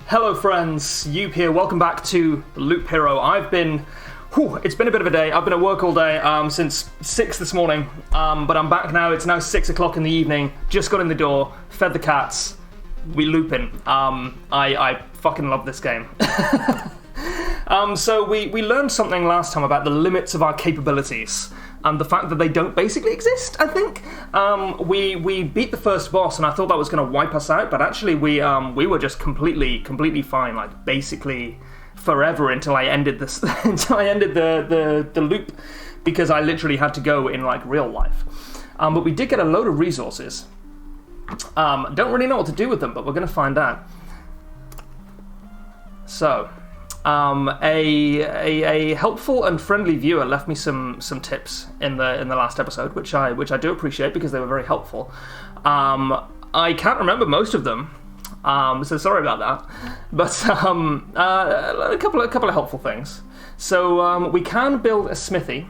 Hello friends, Yewb here, welcome back to the Loop Hero. It's been a bit of a day. I've been at work all day since 6 this morning, but I'm back now. It's now 6 o'clock in the evening, just got in the door, fed the cats, we looping. I fucking love this game. So we learned something last time about the limits of our capabilities and the fact that they don't basically exist, I think. We beat the first boss and I thought that was going to wipe us out, but actually we were just completely fine, like basically forever until I ended this until I ended the loop, because I literally had to go in like real life. But we did get a load of resources. Don't really know what to do with them, but we're going to find out. So a helpful and friendly viewer left me some tips in the last episode, which I do appreciate because they were very helpful. I can't remember most of them, so sorry about that. But a couple of helpful things. So we can build a smithy.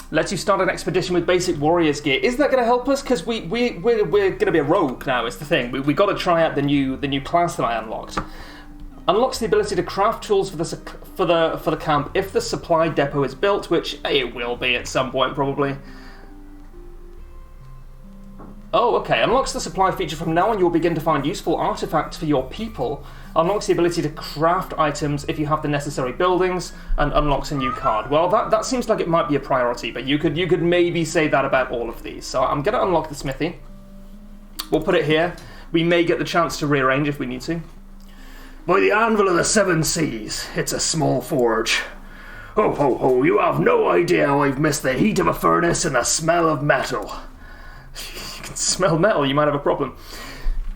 Lets you start an expedition with basic warrior's gear. Is that going to help us? Because we're going to be a rogue now. Is the thing. We got to try out the new class that I unlocked. Unlocks the ability to craft tools for the camp if the supply depot is built, which it will be at some point probably. Oh, okay. Unlocks the supply feature. From now on, you'll begin to find useful artifacts for your people. Unlocks the ability to craft items if you have the necessary buildings, and unlocks a new card. Well, that seems like it might be a priority, but you could maybe say that about all of these. So I'm going to unlock the smithy. We'll put it here. We may get the chance to rearrange if we need to. By the anvil of the seven seas, it's a small forge. Ho ho ho, you have no idea how I've missed the heat of a furnace and the smell of metal. You can smell metal, you might have a problem.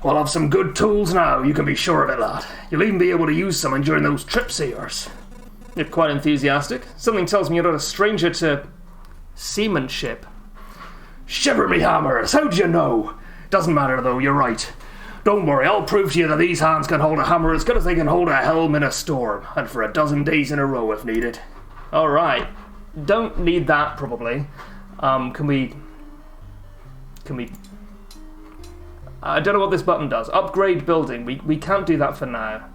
I'll have some good tools now, you can be sure of it, lad. You'll even be able to use some during those trips of yours. You're quite enthusiastic. Something tells me you're not a stranger to seamanship. Shiver me hammers, how'd you know? Doesn't matter though, you're right. Don't worry, I'll prove to you that these hands can hold a hammer as good as they can hold a helm in a storm, and for a dozen days in a row if needed. Alright. Don't need that, probably. Can we... I don't know what this button does. Upgrade building. We can't do that for now.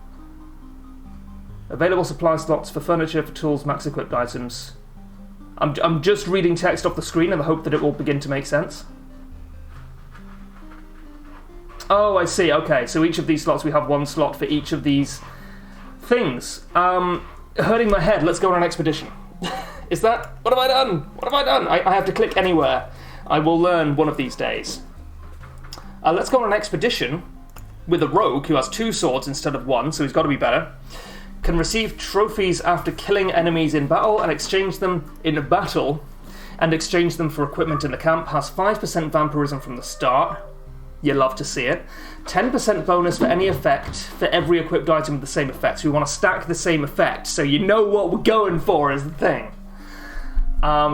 Available supply slots for furniture, for tools, max equipped items. I'm just reading text off the screen in the hope that it will begin to make sense. Oh, I see. Okay, so each of these slots, we have one slot for each of these things. Hurting my head. Let's go on an expedition. Is that... What have I done? What have I done? I have to click anywhere. I will learn one of these days. Let's go on an expedition with a rogue who has 2 swords instead of 1, so he's got to be better. Can receive trophies after killing enemies in battle and exchange them in battle and exchange them for equipment in the camp. Has 5% vampirism from the start. You love to see it. 10% bonus for any effect for every equipped item with the same effect. So we want to stack the same effect, so you know what we're going for is the thing.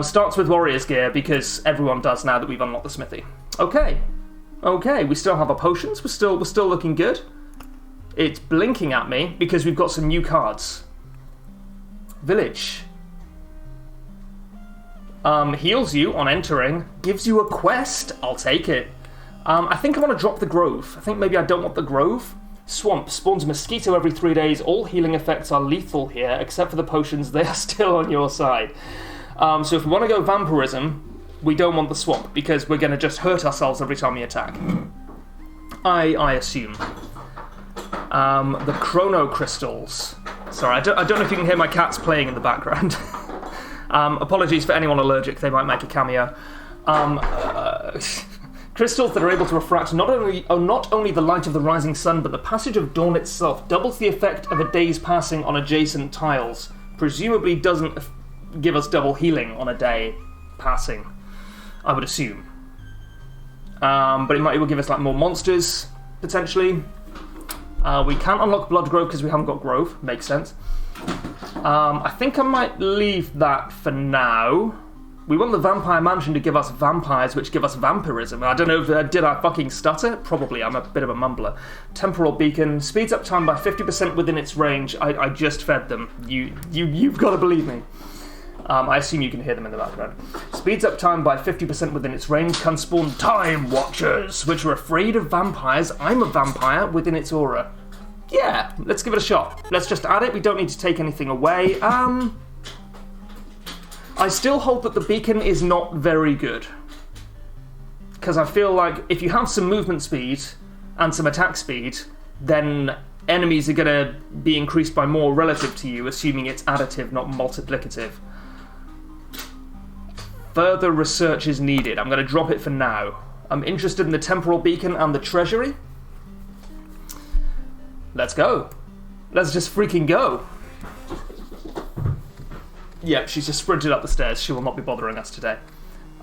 Starts with warrior's gear, because everyone does now that we've unlocked the smithy. Okay, we still have our potions. We're still looking good. It's blinking at me because we've got some new cards. Village. Heals you on entering. Gives you a quest. I'll take it. I think I want to drop the Grove. I think maybe I don't want the Grove. Swamp. Spawns a mosquito every 3 days. All healing effects are lethal here, except for the potions. They are still on your side. So if we want to go vampirism, we don't want the swamp, because we're going to just hurt ourselves every time we attack. I assume. The chrono crystals. Sorry, I don't know if you can hear my cats playing in the background. Apologies for anyone allergic. They might make a cameo. Crystals that are able to refract not only the light of the rising sun, but the passage of dawn itself. Doubles the effect of a day's passing on adjacent tiles. Presumably doesn't give us double healing on a day passing, I would assume. But it will give us like more monsters, potentially. We can't unlock Blood Grove because we haven't got Grove. Makes sense. I think I might leave that for now. We want the Vampire Mansion to give us vampires, which give us vampirism. I don't know if did I fucking stutter? Probably. I'm a bit of a mumbler. Temporal Beacon speeds up time by 50% within its range. I just fed them. You've got to believe me. I assume you can hear them in the background. Speeds up time by 50% within its range. Can spawn Time Watchers, which are afraid of vampires. I'm a vampire within its aura. Yeah, let's give it a shot. Let's just add it. We don't need to take anything away. I still hold that the beacon is not very good. Because I feel like if you have some movement speed and some attack speed, then enemies are going to be increased by more relative to you, assuming it's additive, not multiplicative. Further research is needed. I'm going to drop it for now. I'm interested in the temporal beacon and the treasury. Let's go. Let's just freaking go. Yep, she's just sprinted up the stairs. She will not be bothering us today.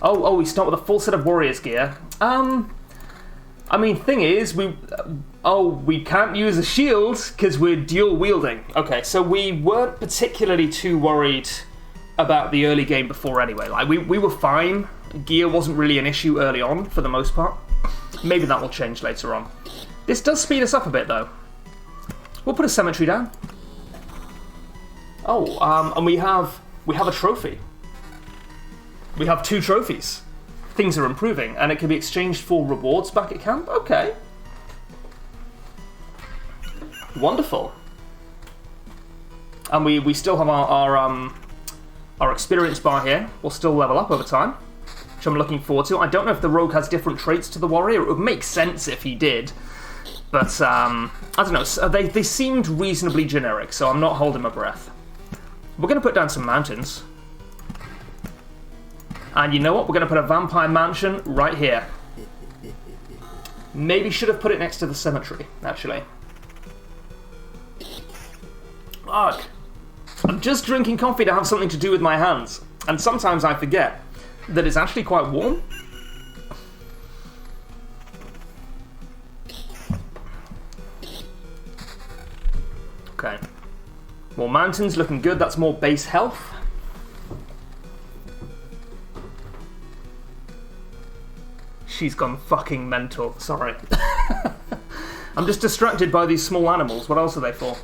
Oh, we start with a full set of warrior's gear. I mean, thing is, we can't use a shield because we're dual wielding. Okay, so we weren't particularly too worried about the early game before anyway. Like, we were fine. Gear wasn't really an issue early on, for the most part. Maybe that will change later on. This does speed us up a bit, though. We'll put a cemetery down. Oh, and we have a trophy. We have 2 trophies. Things are improving, and it can be exchanged for rewards back at camp. Okay. Wonderful. And we still have our experience bar here. We'll still level up over time, which I'm looking forward to. I don't know if the rogue has different traits to the warrior. It would make sense if he did. But, I don't know. They seemed reasonably generic, so I'm not holding my breath. We're going to put down some mountains. And you know what? We're going to put a vampire mansion right here. Maybe should have put it next to the cemetery, actually. Fuck. I'm just drinking coffee to have something to do with my hands. And sometimes I forget that it's actually quite warm. Okay. More mountains, looking good. That's more base health. She's gone fucking mental. Sorry. I'm just distracted by these small animals. What else are they for?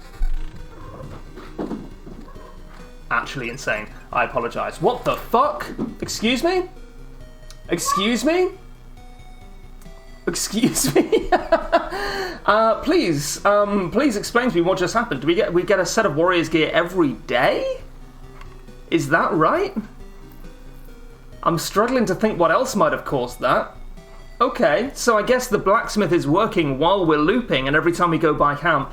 Actually insane. I apologise. What the fuck? Excuse me? Excuse me? Excuse me? Please explain to me what just happened. Do we get a set of warriors gear every day? Is that right? I'm struggling to think what else might have caused that. Okay, so I guess the blacksmith is working while we're looping, and every time we go by camp,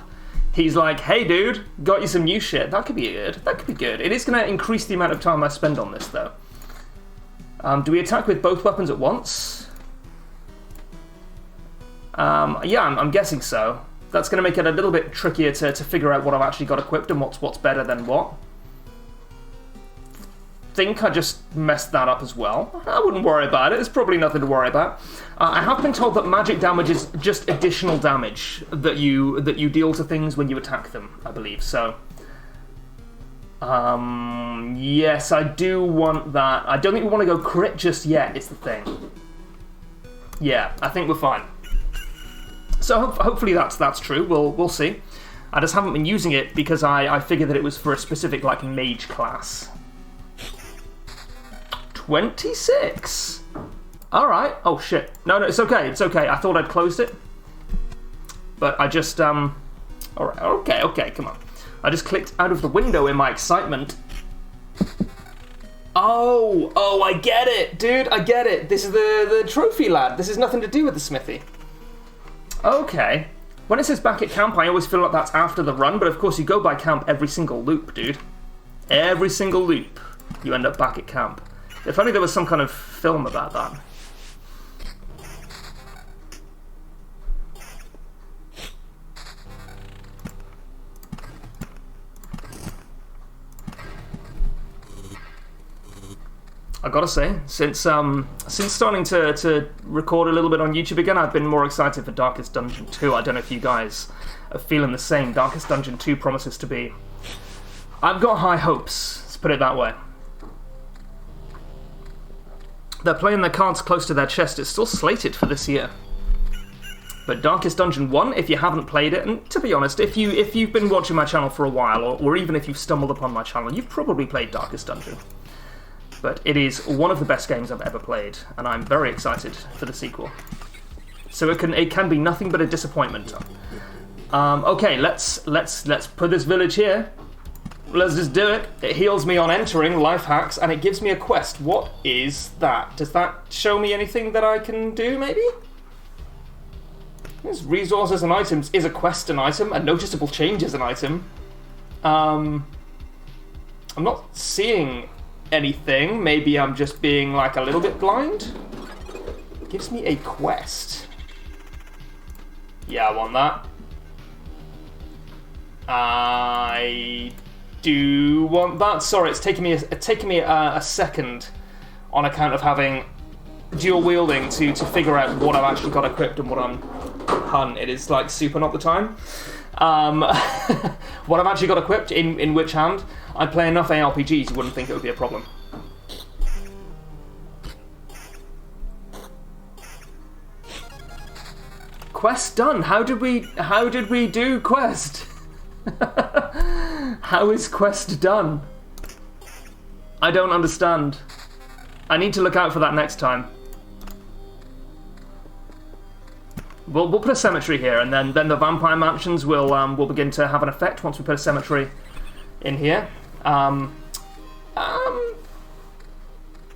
he's like, hey dude, got you some new shit. That could be good. That could be good. It is going to increase the amount of time I spend on this, though. Do we attack with both weapons at once? Yeah, I'm guessing so. That's going to make it a little bit trickier to figure out what I've actually got equipped and what's better than what. Think I just messed that up as well. I wouldn't worry about it. It's probably nothing to worry about. I have been told that magic damage is just additional damage that you deal to things when you attack them, I believe. So, yes, I do want that. I don't think we want to go crit just yet, is the thing. Yeah, I think we're fine. So hopefully that's true. We'll see. I just haven't been using it because I figured that it was for a specific like mage class. 26. All right. Oh shit. No, it's okay. It's okay. I thought I'd closed it, but I just All right. Okay. Come on. I just clicked out of the window in my excitement. Oh, I get it, dude. I get it. This is the trophy lad. This has nothing to do with the smithy. Okay. When it says back at camp, I always feel like that's after the run, but of course you go by camp every single loop, dude. Every single loop, you end up back at camp. If only there was some kind of film about that. I gotta say, since starting to record a little bit on YouTube again, I've been more excited for Darkest Dungeon 2. I don't know if you guys are feeling the same. Darkest Dungeon 2 promises to be... I've got high hopes, let's put it that way. They're playing their cards close to their chest. It's still slated for this year. But Darkest Dungeon 1, if you haven't played it, and to be honest, if you've been watching my channel for a while, or even if you've stumbled upon my channel, you've probably played Darkest Dungeon. But it is one of the best games I've ever played, and I'm very excited for the sequel. So it can be nothing but a disappointment. Okay, let's put this village here. Let's just do it. It heals me on entering, life hacks, and it gives me a quest. What is that? Does that show me anything that I can do, maybe? There's resources and items. Is a quest an item? A noticeable change is an item. I'm not seeing anything. Maybe I'm just being like a little bit blind. It gives me a quest. Yeah, I want that. I do want that. Sorry, it's taking me a second on account of having dual wielding to figure out what I've actually got equipped and what I'm hun. It is like super not the time. What I've actually got equipped in which hand. I play enough ARPGs, you wouldn't think it would be a problem. Quest done. How did we do quest? How is quest done? I don't understand. I need to look out for that next time. We'll put a cemetery here, and then the vampire mansions will begin to have an effect once we put a cemetery in here.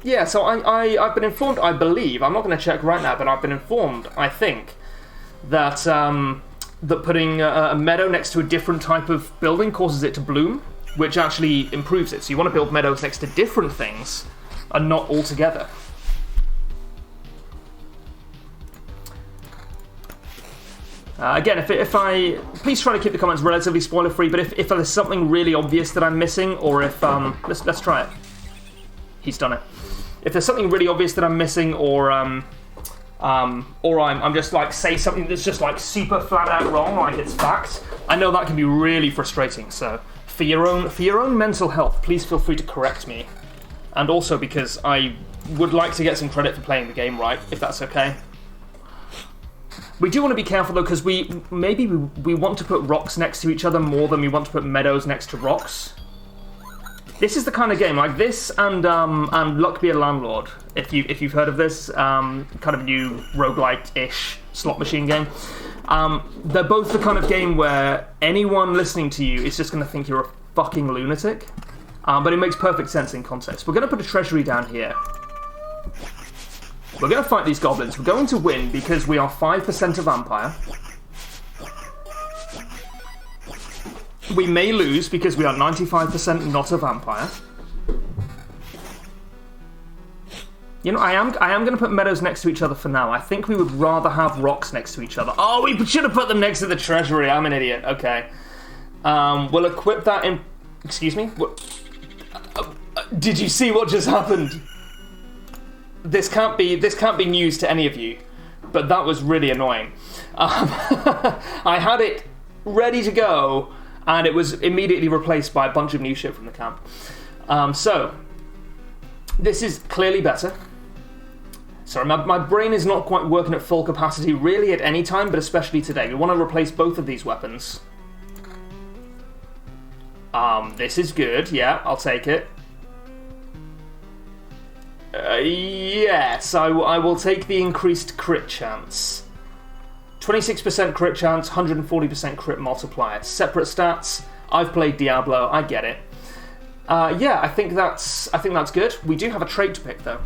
Yeah. So I've been informed. I believe I'm not going to check right now, but I've been informed. I think that that putting a meadow next to a different type of building causes it to bloom, which actually improves it. So you want to build meadows next to different things, and not all together. Again, please try to keep the comments relatively spoiler-free, but if there's something really obvious that I'm missing, or if, let's try it. He's done it. If there's something really obvious that I'm missing, or I'm just like, say something that's just like super flat out wrong, like it's fact, I know that can be really frustrating, so for your own mental health, please feel free to correct me. And also because I would like to get some credit for playing the game right, if that's okay. We do want to be careful though, because we want to put rocks next to each other more than we want to put meadows next to rocks. This is the kind of game like this, and Luck Be a Landlord. If you've heard of this kind of new roguelite-ish slot machine game, they're both the kind of game where anyone listening to you is just going to think you're a fucking lunatic. But it makes perfect sense in context. We're going to put a treasury down here. We're going to fight these goblins. We're going to win because we are 5% a vampire. We may lose because we are 95% not a vampire. You know, I am going to put meadows next to each other for now. I think we would rather have rocks next to each other. Oh, we should have put them next to the treasury. I'm an idiot. Okay. We'll equip that in... Excuse me? What? Did you see what just happened? This can't be news to any of you, but that was really annoying. I had it ready to go, and it was immediately replaced by a bunch of new shit from the camp. So, this is clearly better. Sorry, my brain is not quite working at full capacity really at any time, but especially today. We want to replace both of these weapons. This is good, yeah, I'll take it. Yes, I will take the increased crit chance. 26% crit chance, 140% crit multiplier. Separate stats. I've played Diablo. I get it. Yeah, I think that's good. We do have a trait to pick though.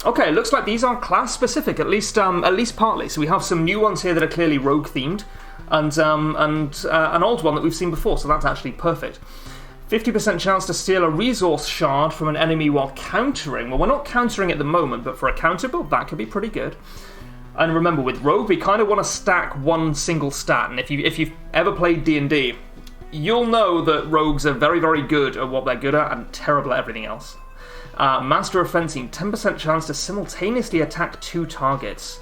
Okay, looks like these are class specific, at least partly. So we have some new ones here that are clearly rogue themed, and an old one that we've seen before. So that's actually perfect. 50% chance to steal a resource shard from an enemy while countering. Well, we're not countering at the moment, but for a counter build, that could be pretty good. And remember, with Rogue, we kind of want to stack one single stat. And if you've ever played D&D, you'll know that Rogues are very, very good at what they're good at and terrible at everything else. Master of Fencing, 10% chance to simultaneously attack 2 targets.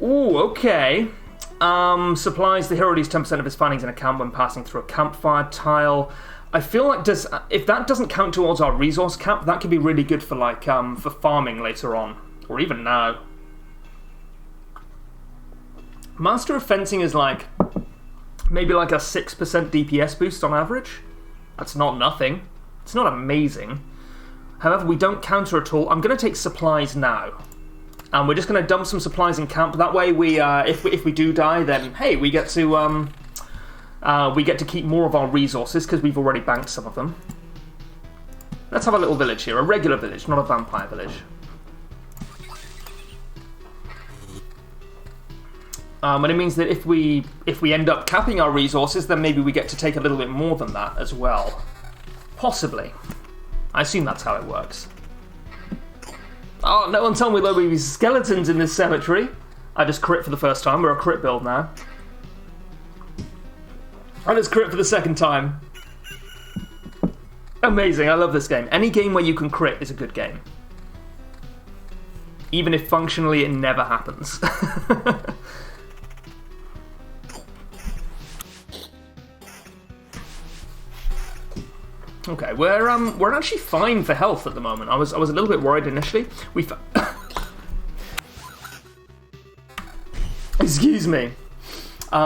Ooh, okay. Supplies, the hero leaves 10% of his findings in a camp when passing through a campfire tile. I feel like if that doesn't count towards our resource cap, that could be really good for like for farming later on, or even now. Master of Fencing is like maybe like a 6% DPS boost on average. That's not nothing. It's not amazing. However, we don't counter at all. I'm going to take supplies now. And we're just going to dump some supplies in camp. That way, if we do die, then hey, we get to keep more of our resources because we've already banked some of them. Let's have a little village here, a regular village, not a vampire village. And it means that if we end up capping our resources, then maybe we get to take a little bit more than that as well. Possibly. I assume that's how it works. Oh, no one told me there would be skeletons in this cemetery. I just crit for the first time. We're a crit build now. I just crit for the second time. Amazing, I love this game. Any game where you can crit is a good game. Even if functionally it never happens. Okay, we're actually fine for health at the moment. I was a little bit worried initially. Excuse me.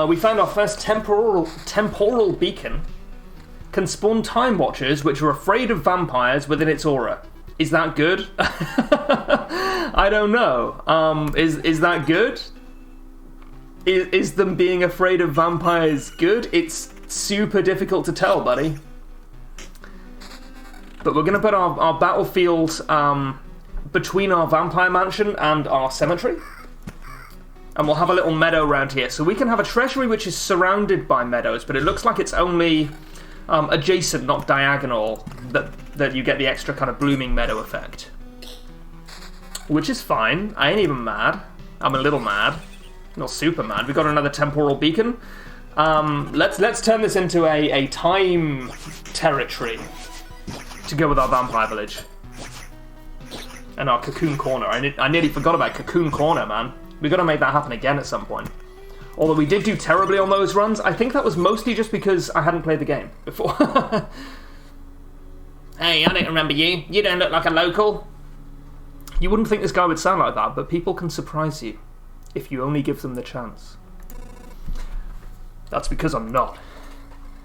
We found our first temporal beacon. Can spawn time watchers which are afraid of vampires within its aura. Is that good? I don't know. Is that good? Is them being afraid of vampires good? It's super difficult to tell, buddy. But we're going to put our battlefield between our vampire mansion and our cemetery. And we'll have a little meadow around here. So we can have a treasury which is surrounded by meadows, but it looks like it's only adjacent, not diagonal, that you get the extra kind of blooming meadow effect. Which is fine. I ain't even mad. I'm a little mad. Not super mad. We got another temporal beacon. Let's turn this into a time territory to go with our vampire village. And our cocoon corner. I nearly forgot about cocoon corner, man. We got to make that happen again at some point. Although we did do terribly on those runs, I think that was mostly just because I hadn't played the game before. Hey, I don't remember you. You don't look like a local. You wouldn't think this guy would sound like that, but people can surprise you if you only give them the chance. That's because I'm not.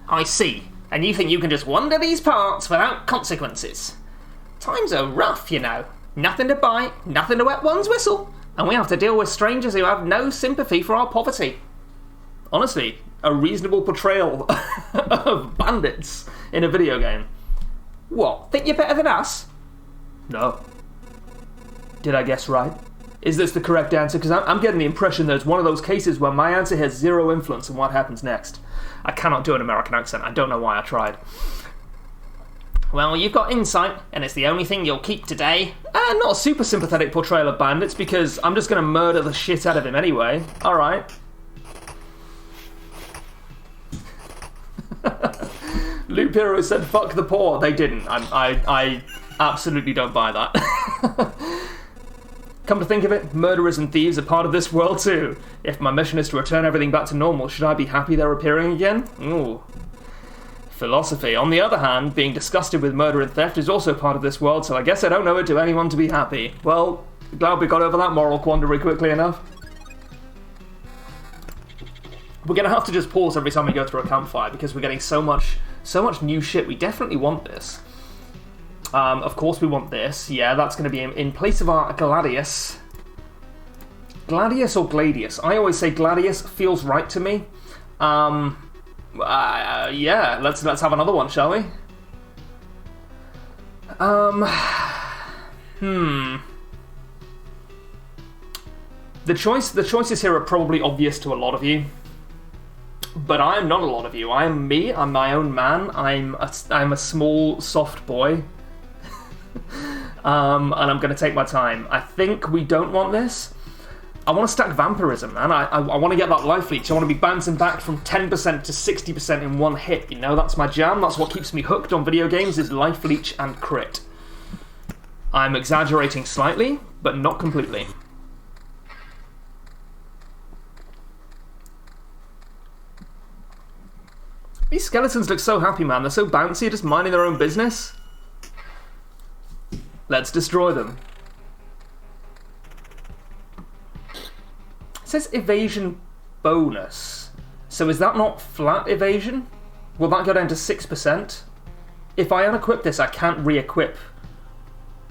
I see. And you think you can just wander these parts without consequences. Times are rough, you know. Nothing to buy, nothing to wet one's whistle. And we have to deal with strangers who have no sympathy for our poverty. Honestly, a reasonable portrayal of bandits in a video game. What, think you're better than us? No. Did I guess right? Is this the correct answer? Because I'm getting the impression that it's one of those cases where my answer has zero influence on what happens next. I cannot do an American accent. I don't know why I tried. Well, you've got insight, and it's the only thing you'll keep today. Not a super sympathetic portrayal of bandits, because I'm just going to murder the shit out of him anyway. Alright. Loop Hero said, fuck the poor. They didn't. I absolutely don't buy that. Come to think of it, murderers and thieves are part of this world too. If my mission is to return everything back to normal, should I be happy they're appearing again? Ooh. Philosophy. On the other hand, being disgusted with murder and theft is also part of this world, so I guess I don't owe it to anyone to be happy. Well, glad we got over that moral quandary quickly enough. We're going to have to just pause every time we go through a campfire because we're getting so much new shit. We definitely want this. Of course we want this. Yeah, that's going to be in place of our Gladius. Gladius or Gladius? I always say Gladius. Feels right to me. Yeah, let's have another one, shall we? The choices here are probably obvious to a lot of you. But I am not a lot of you. I am me. I'm my own man. I'm a small, soft boy. And I'm going to take my time. I think we don't want this. I want to stack vampirism, man. I want to get that life leech. I want to be bouncing back from 10% to 60% in one hit. You know, that's my jam. That's what keeps me hooked on video games is life leech and crit. I'm exaggerating slightly, but not completely. These skeletons look so happy, man. They're so bouncy, just minding their own business. Let's destroy them. It says evasion bonus. So is that not flat evasion? Will that go down to 6%? If I unequip this, I can't re-equip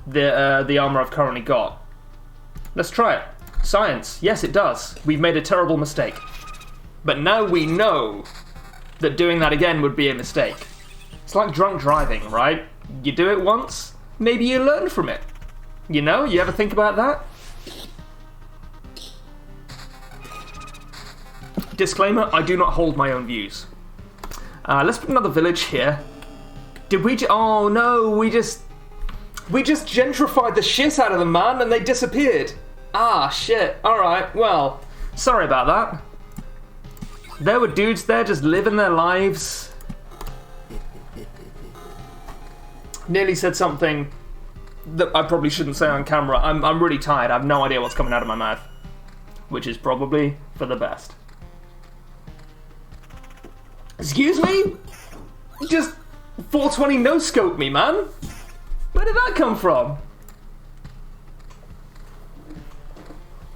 the armor I've currently got. Let's try it. Science. Yes, it does. We've made a terrible mistake. But now we know that doing that again would be a mistake. It's like drunk driving, right? You do it once, maybe you learn from it. You know? You ever think about that? Disclaimer, I do not hold my own views. Let's put another village here. Did we oh no, we just gentrified the shit out of them, man, and they disappeared. Ah, shit. Alright, well, sorry about that. There were dudes there just living their lives. Nearly said something that I probably shouldn't say on camera. I'm really tired. I have no idea what's coming out of my mouth. Which is probably for the best. Excuse me? Just 420 no-scope me, man. Where did that come from?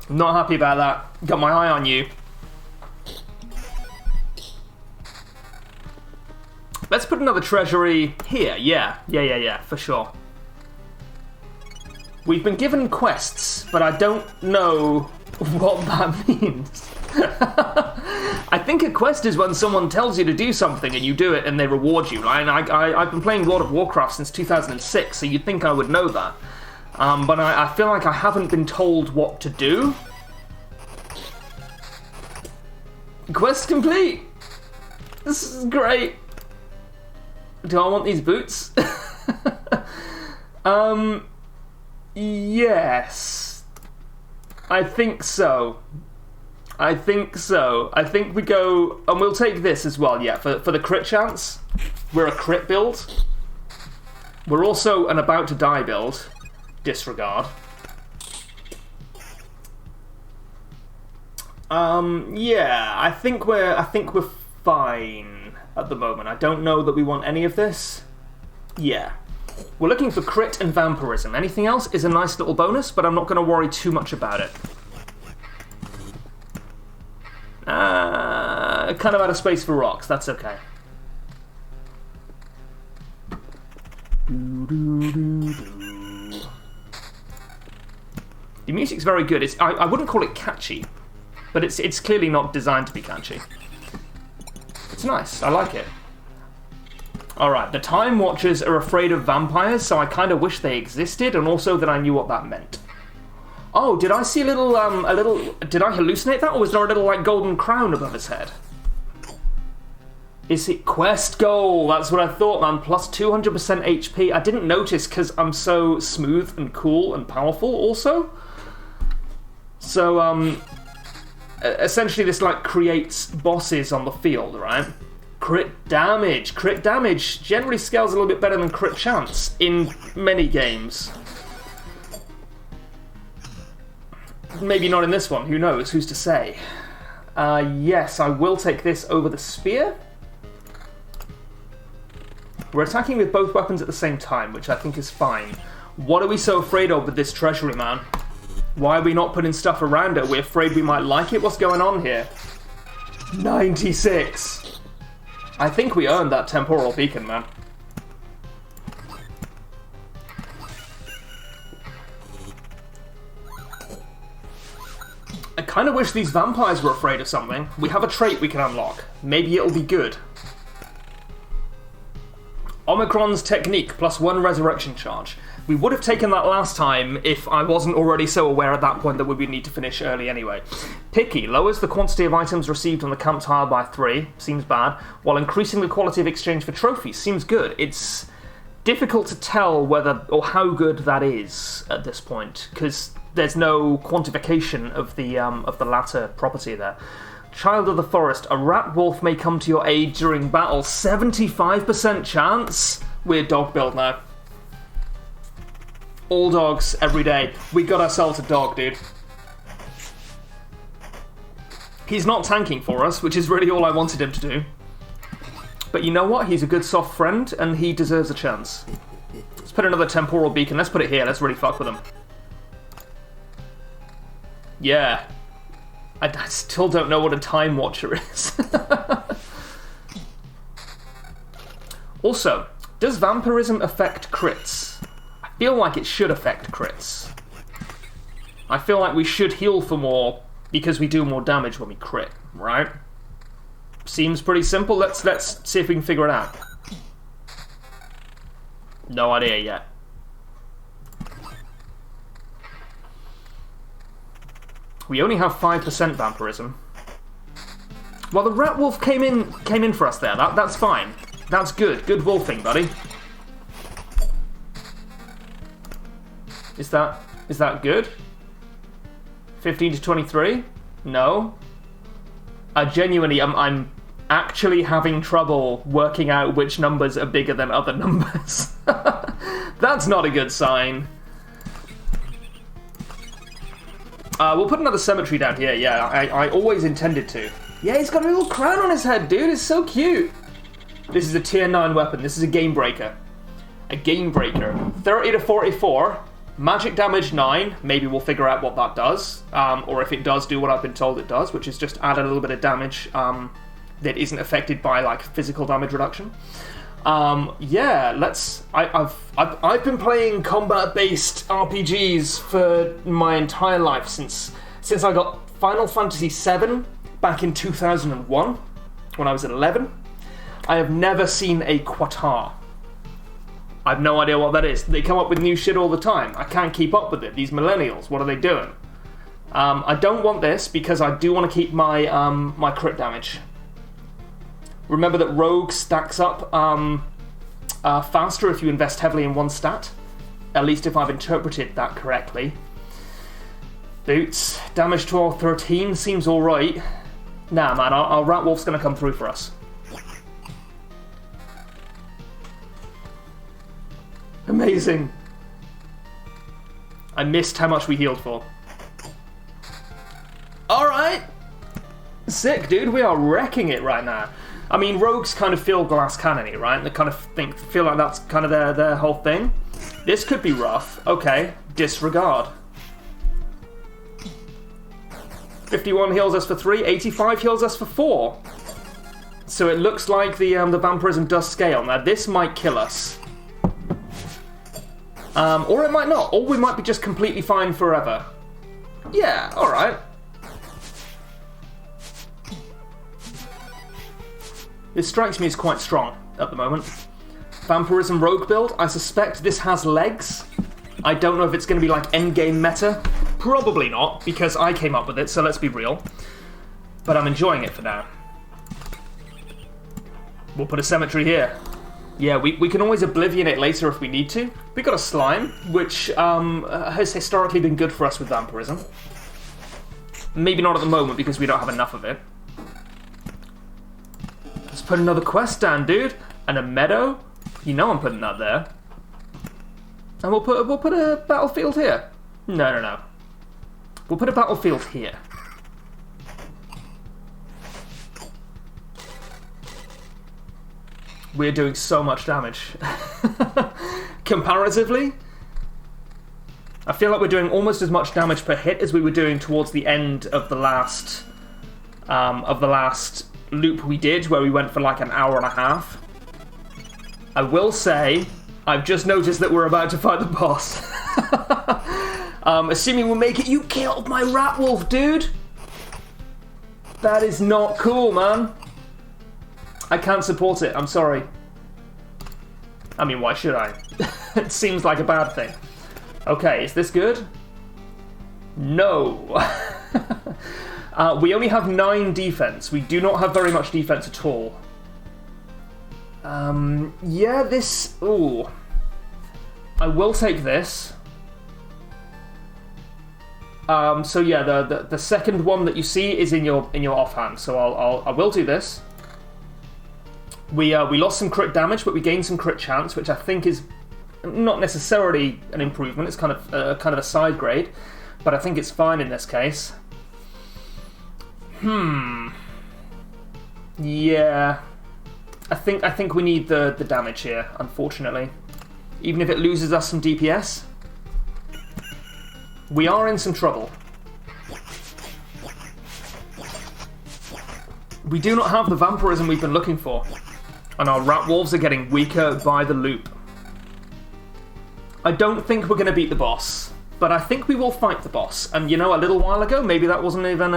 Not happy about that. Got my eye on you. Let's put another treasury here. Yeah, for sure. We've been given quests, but I don't know what that means. I think a quest is when someone tells you to do something and you do it and they reward you. Right? And I've been playing World of Warcraft since 2006, so you'd think I would know that. But I feel like I haven't been told what to do. Quest complete! This is great. Do I want these boots? Yes. I think so. I think we go... And we'll take this as well, yeah, for the crit chance. We're a crit build. We're also an about to die build. Disregard. Yeah, I think we're fine at the moment. I don't know that we want any of this. Yeah. We're looking for crit and vampirism. Anything else is a nice little bonus, but I'm not going to worry too much about it. Kind of out of space for rocks. That's okay. The music's very good. I wouldn't call it catchy, but it's clearly not designed to be catchy. It's nice. I like it. Alright, the Time Watchers are afraid of vampires, so I kind of wish they existed, and also that I knew what that meant. Oh, did I see a little, did I hallucinate that, or was there a little, like, golden crown above his head? Is it quest goal? That's what I thought, man. Plus 200% HP. I didn't notice because I'm so smooth and cool and powerful, also. So, essentially this, like, creates bosses on the field, right? Crit damage. Crit damage generally scales a little bit better than crit chance in many games. Maybe not in this one, who knows, who's to say. Yes, I will take this over the spear. We're attacking with both weapons at the same time, which I think is fine. What are we so afraid of with this treasury, man? Why are we not putting stuff around it? We're afraid we might like it? What's going on here? 96! I think we earned that temporal beacon, man. I kind of wish these vampires were afraid of something. We have a trait we can unlock. Maybe it'll be good. Omicron's technique plus 1 resurrection charge. We would have taken that last time if I wasn't already so aware at that point that we would need to finish early anyway. Picky lowers the quantity of items received on the camp tile by 3, seems bad, while increasing the quality of exchange for trophies, seems good. It's difficult to tell whether or how good that is at this point, because there's no quantification of the latter property there. Child of the Forest, a rat wolf may come to your aid during battle. 75% chance? We're dog build now. All dogs, every day. We got ourselves a dog, dude. He's not tanking for us, which is really all I wanted him to do. But you know what? He's a good soft friend, and he deserves a chance. Let's put another temporal beacon. Let's put it here. Let's really fuck with him. Yeah. I still don't know what a Time Watcher is. Also, does vampirism affect crits? I feel like it should affect crits. I feel like we should heal for more because we do more damage when we crit, right? Seems pretty simple. Let's see if we can figure it out. No idea yet. We only have 5% vampirism. Well, the rat wolf came in for us there. That's fine. That's good. Good wolfing, buddy. Is that good? 15 to 23? No. Genuinely, I'm actually having trouble working out which numbers are bigger than other numbers. That's not a good sign. We'll put another cemetery down here. Yeah, I always intended to. Yeah, he's got a little crown on his head, dude. It's so cute. This is a tier 9 weapon. This is a game breaker. A game breaker. 30 to 44. Magic damage 9. Maybe we'll figure out what that does. Or if it does do what I've been told it does, which is just add a little bit of damage that isn't affected by like physical damage reduction. Yeah, let's. I've been playing combat-based RPGs for my entire life since I got Final Fantasy VII back in 2001 when I was 11. I have never seen a Quatar. I have no idea what that is. They come up with new shit all the time. I can't keep up with it. These millennials, what are they doing? I don't want this because I do want to keep my my crit damage. Remember that Rogue stacks up faster if you invest heavily in one stat. At least if I've interpreted that correctly. Boots, damage 12, 13 seems alright. Nah, man, our Rat Wolf's gonna come through for us. Amazing. I missed how much we healed for. Alright. Sick, dude. We are wrecking it right now. I mean, rogues kind of feel glass cannon-y, right? They kind of feel like that's kind of their whole thing. This could be rough. Okay, disregard. 51 heals us for 3, 85 heals us for 4. So it looks like the vampirism does scale. Now, this might kill us. Or it might not. Or we might be just completely fine forever. Yeah, alright. This strikes me as quite strong at the moment. Vampirism rogue build. I suspect this has legs. I don't know if it's going to be like endgame meta. Probably not, because I came up with it, so let's be real. But I'm enjoying it for now. We'll put a cemetery here. Yeah, we can always oblivion it later if we need to. We got a slime, which has historically been good for us with vampirism. Maybe not at the moment because we don't have enough of it. Let's put another quest down, dude. And a meadow. You know I'm putting that there. And we'll put a battlefield here. No. We'll put a battlefield here. We're doing so much damage. Comparatively, I feel like we're doing almost as much damage per hit as we were doing towards the end of the last loop we did, where we went for like an hour and a half. I will say, I've just noticed that we're about to fight the boss. Assuming we'll make it. You killed my rat wolf, dude! That is not cool, man. I can't support it, I'm sorry. I mean, why should I? It seems like a bad thing. Okay, is this good? No. We only have 9 defense. We do not have very much defense at all. Yeah, this... Ooh. I will take this. So yeah, the second one that you see is in your offhand. So I will do this. We lost some crit damage, but we gained some crit chance, which I think is not necessarily an improvement. It's kind of a side grade, but I think it's fine in this case. Yeah, I think we need the damage here, unfortunately. Even if it loses us some DPS, we are in some trouble. We do not have the vampirism we've been looking for. And our rat wolves are getting weaker by the loop. I don't think we're going to beat the boss. but I think we will fight the boss. And you know, a little while ago, maybe that wasn't even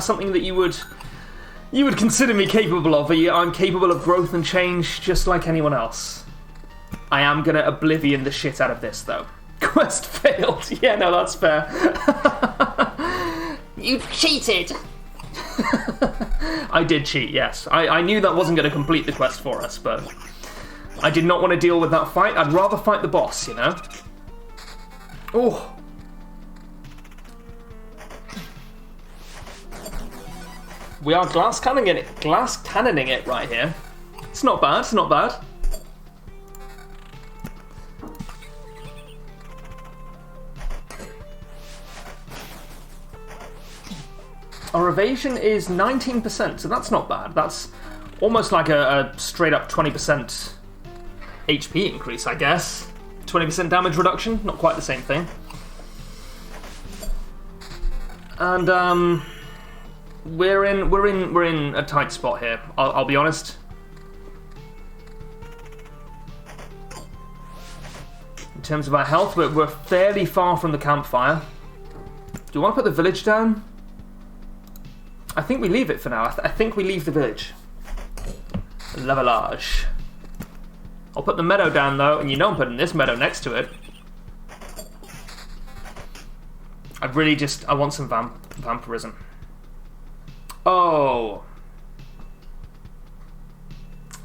something that you would consider me capable of. I'm capable of growth and change just like anyone else. I am gonna oblivion the shit out of this, though. Quest failed. Yeah, no, that's fair. You cheated! I did cheat, yes. I knew that wasn't going to complete the quest for us, but I did not want to deal with that fight. I'd rather fight the boss, you know? Oh. We are glass cannoning it right here. It's not bad, it's not bad. Our evasion is 19%, so that's not bad. That's almost like a straight up 20% HP increase, I guess. 20% damage reduction, not quite the same thing. And we're in a tight spot here. I'll be honest. In terms of our health, we're fairly far from the campfire. Do you want to put the village down? I think we leave it for now. I think we leave the village. Levelage. I'll put the meadow down though, and you know I'm putting this meadow next to it. I want some vampirism. Oh.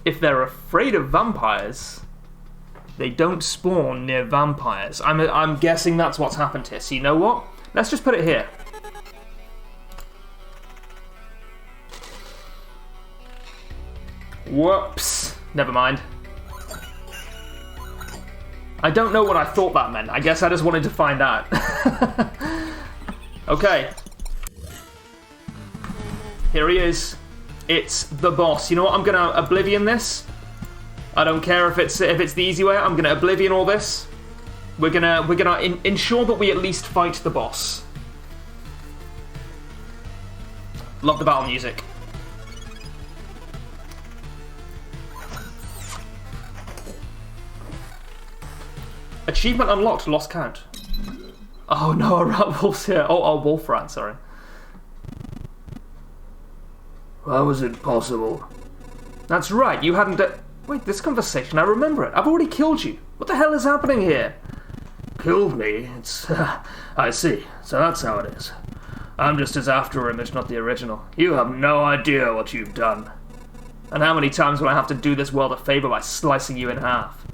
If they're afraid of vampires, they don't spawn near vampires. I'm guessing that's what's happened here. So you know what? Let's just put it here. Whoops. Never mind. I don't know what I thought that meant. I guess I just wanted to find out. Okay. Here he is. It's the boss. You know what? I'm gonna oblivion this. I don't care if it's the easy way. I'm gonna oblivion all this. We're gonna ensure that we at least fight the boss. Love the battle music. Achievement unlocked, lost count. Oh no, a rat wolf's here. Oh, wolf rat, sorry. How was it possible? That's right, you hadn't... Wait, this conversation, I remember it. I've already killed you. What the hell is happening here? Killed me? It's... I see. So that's how it is. I'm just his after-image, not the original. You have no idea what you've done. And how many times will I have to do this world a favour by slicing you in half?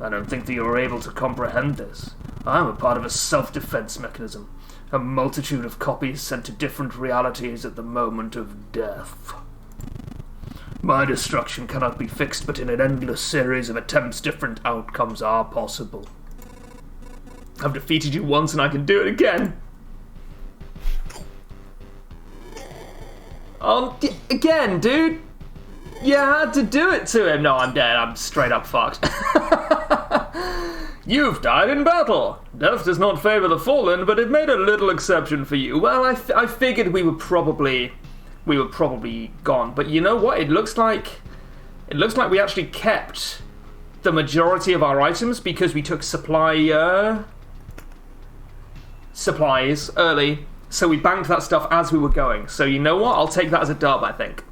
I don't think that you're able to comprehend this. I'm a part of a self-defense mechanism. A multitude of copies sent to different realities at the moment of death. My destruction cannot be fixed, but in an endless series of attempts, different outcomes are possible. I've defeated you once and I can do it again. Oh, again, dude. You had to do it to him. No, I'm dead. I'm straight up fucked. You've died in battle. Death does not favour the fallen, but it made a little exception for you. Well, I figured we were probably gone. But you know what? It looks like we actually kept the majority of our items because we took supplies early. So we banked that stuff as we were going. So you know what? I'll take that as a dub, I think.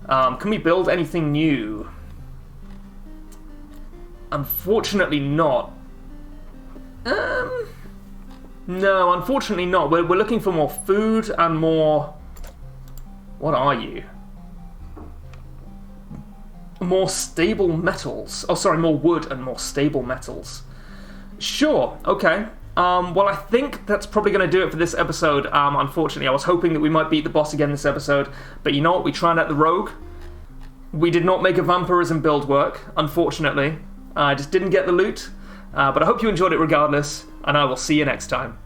Can we build anything new? Unfortunately not. No, unfortunately not. We're looking for more food and more... What are you? More stable metals. Oh, sorry, more wood and more stable metals. Sure, okay. Well, I think that's probably going to do it for this episode. Unfortunately, I was hoping that we might beat the boss again this episode, but you know what? We tried out the rogue. We did not make a vampirism build work, unfortunately. I just didn't get the loot, but I hope you enjoyed it regardless, and I will see you next time.